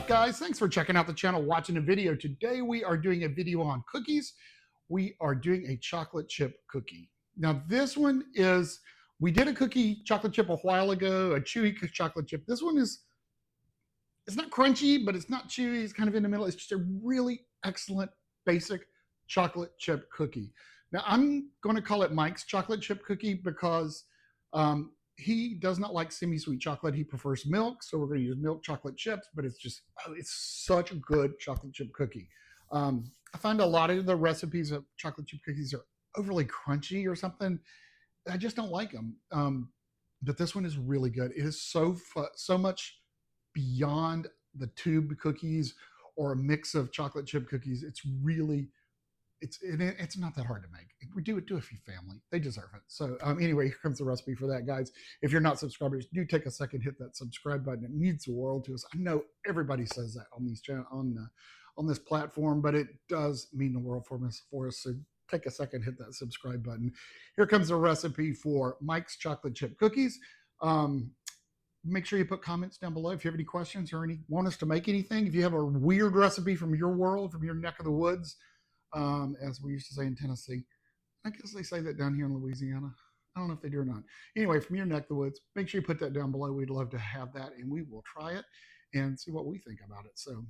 up, guys? Thanks for checking out the channel, watching the video. Today we are doing a video on cookies. We are doing a chocolate chip cookie. Now this one is, we did a cookie chocolate chip a while ago, a chewy chocolate chip. This one is, it's not crunchy, but it's not chewy. It's kind of in the middle. It's just a really excellent basic chocolate chip cookie. Now I'm going to call it Mike's chocolate chip cookie because he does not like semi-sweet chocolate. He prefers milk, so we're going to use milk chocolate chips, but it's just, it's such a good chocolate chip cookie. I find a lot of the recipes of chocolate chip cookies are overly crunchy or something. I just don't like them. But this one is really good. It is so much beyond the tube cookies or a mix of chocolate chip cookies. It's really, it's not that hard to make. We do it to a few family. They deserve it. So anyway, here comes the recipe for that, guys. If you're not subscribers, do take a second, hit that subscribe button. It means the world to us. I know everybody says that on these on this platform, but it does mean the world for us. So take a second, hit that subscribe button. Here comes the recipe for Mike's chocolate chip cookies. Make sure you put comments down below if you have any questions or want us to make anything. If you have a weird recipe from your world, from your neck of the woods, as we used to say in Tennessee. I guess they say that down here in Louisiana. I don't know if they do or not. Anyway, from your neck of the woods, make sure you put that down below. We'd love to have that, and we will try it and see what we think about it. So,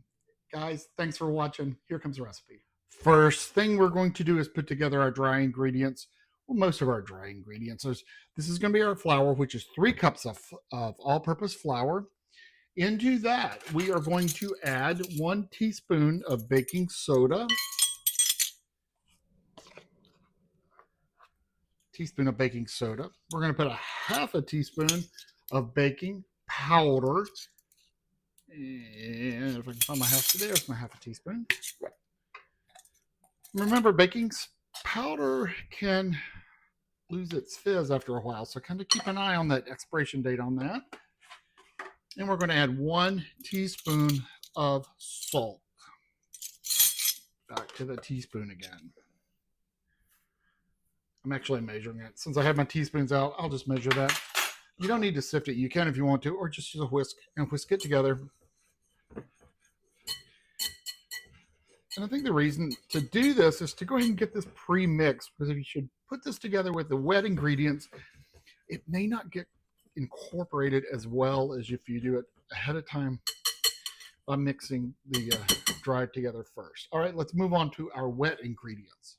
guys, thanks for watching. Here comes the recipe. First thing we're going to do is put together our dry ingredients. Well, most of our dry ingredients. This is going to be our flour, which is 3 cups of all-purpose flour. Into that, we are going to add 1 teaspoon of baking soda. Teaspoon of baking soda. We're going to put a 1/2 teaspoon of baking powder. And if I can find my half, there's my 1/2 teaspoon. Remember, baking powder can lose its fizz after a while, so kind of keep an eye on that expiration date on that. And we're going to add 1 teaspoon of salt. Back to the teaspoon again. I'm actually measuring it. Since I have my teaspoons out, I'll just measure that. You don't need to sift it. You can if you want to, or just use a whisk and whisk it together. And I think the reason to do this is to go ahead and get this pre-mixed, because if you should put this together with the wet ingredients, it may not get incorporated as well as if you do it ahead of time by mixing the dry together first. All right, let's move on to our wet ingredients.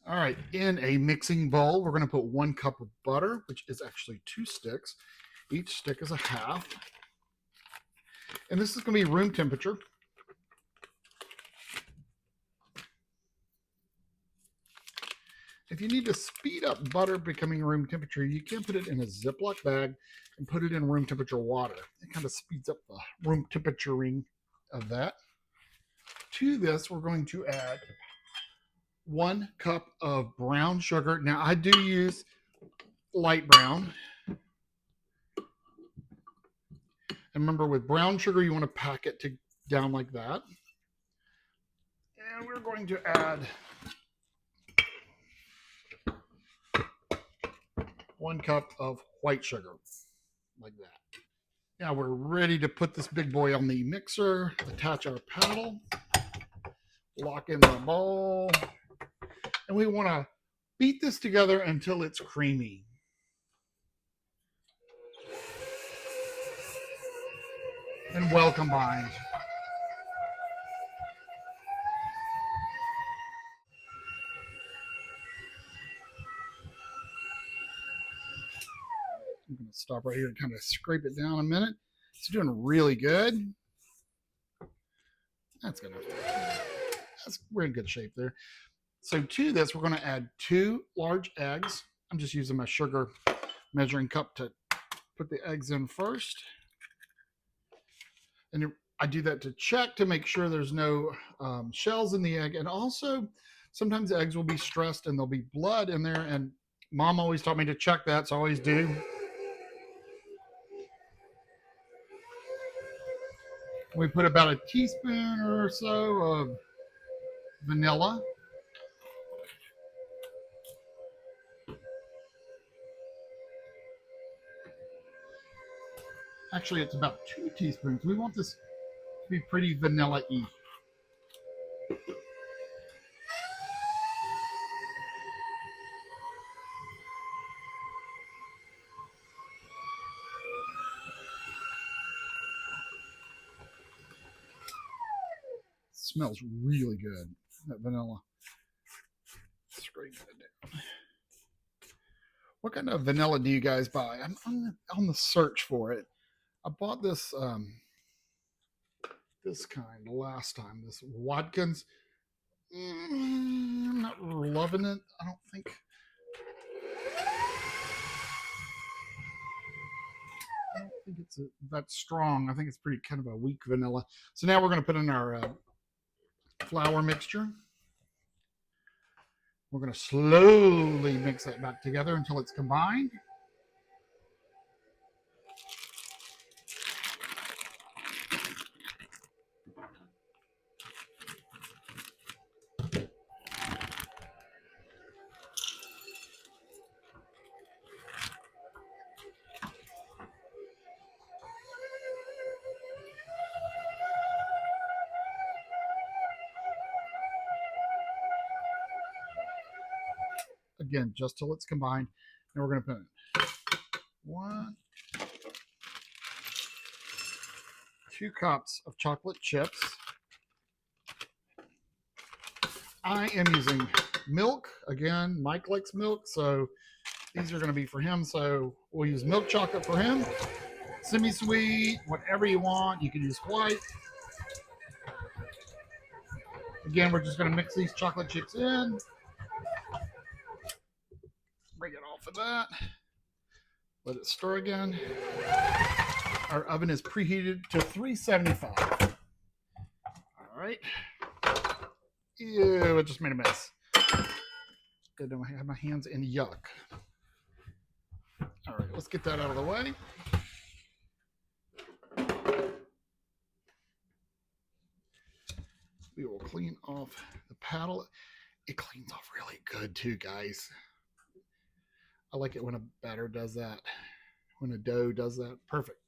All right, in a mixing bowl, we're going to put 1 cup of butter, which is actually 2 sticks. Each stick is a 1/2. And this is going to be room temperature. If you need to speed up butter becoming room temperature, you can put it in a Ziploc bag and put it in room temperature water. It kind of speeds up the room temperaturing of that. To this, we're going to add 1 cup of brown sugar. Now, I do use light brown. And remember, with brown sugar, you want to pack it down like that. And we're going to add 1 cup of white sugar, like that. Now we're ready to put this big boy on the mixer, attach our paddle, lock in the bowl, and we want to beat this together until it's creamy. And well combined. I'm going to stop right here and kind of scrape it down a minute. It's doing really good. That's good enough. We're in good shape there. So to this, we're going to add 2 large eggs. I'm just using my sugar measuring cup to put the eggs in first. And I do that to check to make sure there's no shells in the egg. And also, sometimes eggs will be stressed and there'll be blood in there. And Mom always taught me to check that, so I always do. We put about a teaspoon or so of vanilla. Actually, it's about 2 teaspoons. We want this to be pretty vanilla-y. Smells really good. That vanilla. Straight down. What kind of vanilla do you guys buy? I'm on the search for it. I bought this this kind last time. This Watkins. I'm not loving it. I don't think. I don't think it's that strong. I think it's pretty kind of a weak vanilla. So now we're going to put in our flour mixture. We're going to slowly mix that back together until it's combined. Again, just till it's combined. Now we're going to put in 2 cups of chocolate chips. I am using milk. Again, Mike likes milk, so these are going to be for him. So we'll use milk chocolate for him. Semi-sweet, whatever you want. You can use white. Again, we're just going to mix these chocolate chips in. Bring it off of that. Let it stir again. Our oven is preheated to 375. All right. Ew, it just made a mess. I don't have my hands in yuck. All right, let's get that out of the way. We will clean off the paddle. It cleans off really good too, guys. I like it when a batter does that. When a dough does that. Perfect.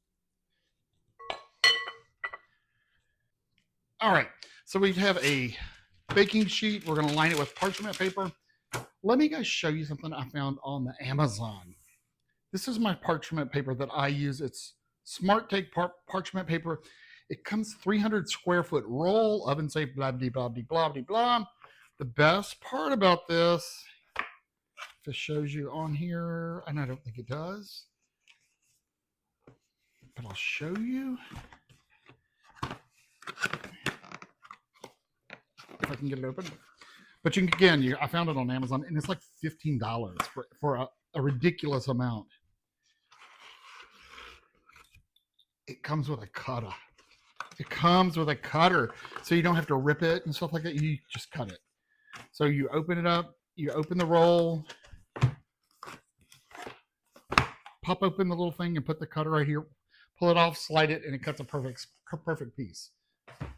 All right, so we have a baking sheet. We're going to line it with parchment paper. Let me guys show you something I found on the Amazon. This is my parchment paper that I use. It's Smart Take parchment paper. It comes 300 square foot roll, oven safe, blah, blah, blah, blah, blah, blah. The best part about this, if it shows you on here, and I don't think it does, but I'll show you. If I can get it open. But you can, again, I found it on Amazon, and it's like $15 for a ridiculous amount. It comes with a cutter. It comes with a cutter, so you don't have to rip it and stuff like that. You just cut it. So you open it up, you open the roll, pop open the little thing and put the cutter right here, pull it off, slide it, and it cuts a perfect piece.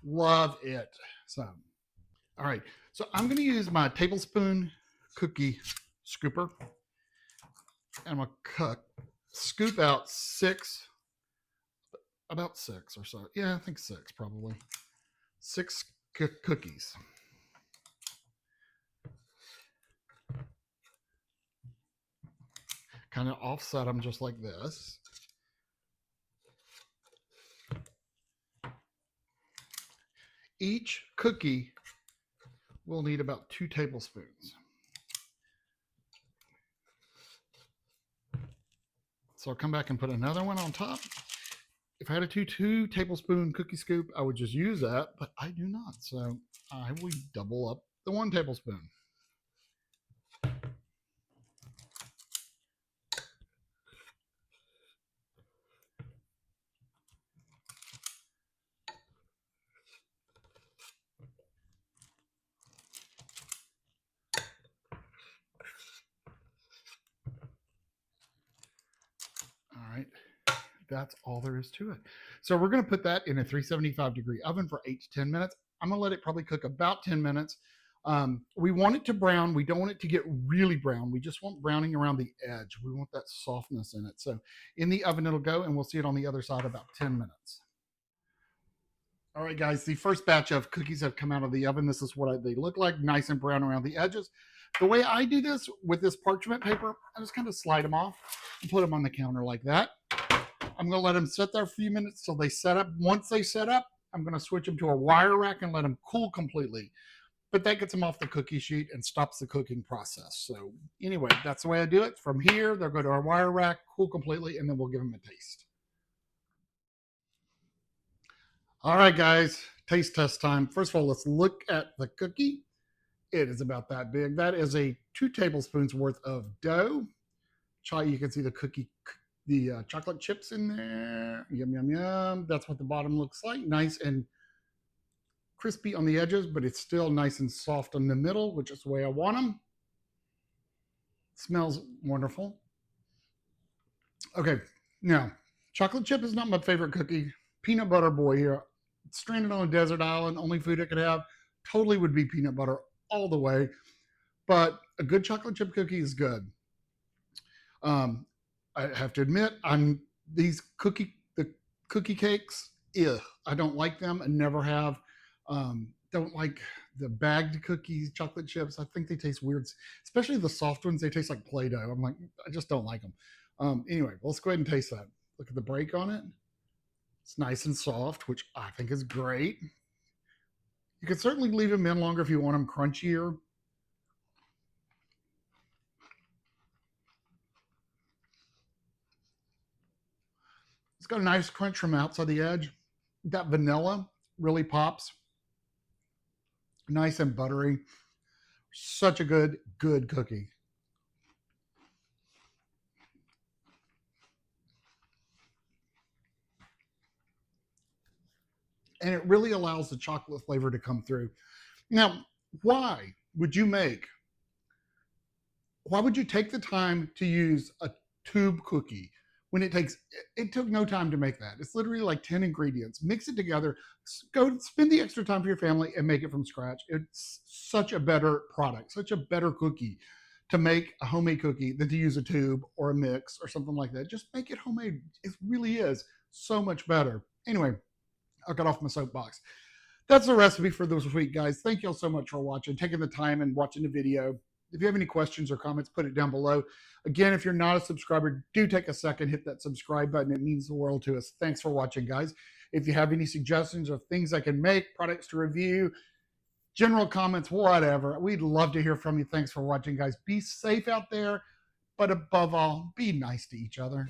Love it. So, all right. So I'm going to use my tablespoon cookie scooper. And I'm going to scoop out about 6 or so. Yeah, I think 6 probably. 6 cookies. Kind of offset them just like this. Each cookie will need about 2 tablespoons. So I'll come back and put another one on top. If I had a 2 tablespoon cookie scoop, I would just use that, but I do not. So I will double up the 1 tablespoon. All right. That's all there is to it. So we're going to put that in a 375 degree oven for 8 to 10 minutes. I'm going to let it probably cook about 10 minutes. We want it to brown. We don't want it to get really brown. We just want browning around the edge. We want that softness in it. So in the oven it'll go, and we'll see it on the other side about 10 minutes. All right, guys, the first batch of cookies have come out of the oven. This is what they look like, nice and brown around the edges. The way I do this with this parchment paper, I just kind of slide them off and put them on the counter like that. I'm going to let them sit there for a few minutes till they set up. Once they set up, I'm going to switch them to a wire rack and let them cool completely. But that gets them off the cookie sheet and stops the cooking process. So anyway, that's the way I do it. From here, they'll go to our wire rack, cool completely, and then we'll give them a taste. All right, guys, taste test time. First of all, let's look at the cookie. It is about that big. That is a 2 tablespoons worth of dough. You can see the chocolate chips in there. Yum, yum, yum. That's what the bottom looks like. Nice and crispy on the edges, but it's still nice and soft in the middle, which is the way I want them. Smells wonderful. Okay, now, chocolate chip is not my favorite cookie. Peanut butter boy here. Stranded on a desert island, only food I could have totally would be peanut butter all the way. But a good chocolate chip cookie is good. I have to admit, the cookie cakes, I don't like them and never have. Don't like the bagged cookies, chocolate chips. I think they taste weird, especially the soft ones. They taste like Play-Doh. I'm like, I just don't like them. Anyway, let's go ahead and taste that. Look at the break on it. It's nice and soft, which I think is great. You can certainly leave them in longer if you want them crunchier. It's got a nice crunch from outside the edge. That vanilla really pops. Nice and buttery. Such a good cookie. And it really allows the chocolate flavor to come through. Now, why would you take the time to use a tube cookie when it took no time to make that? It's literally like 10 ingredients. Mix it together, go spend the extra time for your family and make it from scratch. It's such a better product, such a better cookie to make a homemade cookie than to use a tube or a mix or something like that. Just make it homemade. It really is so much better. Anyway, I got off my soapbox. That's the recipe for this week, guys. Thank you all so much for watching, taking the time and watching the video. If you have any questions or comments, put it down below. Again, if you're not a subscriber, do take a second, hit that subscribe button. It means the world to us. Thanks for watching, guys. If you have any suggestions of things I can make, products to review, general comments, whatever, we'd love to hear from you. Thanks for watching, guys. Be safe out there, but above all, be nice to each other.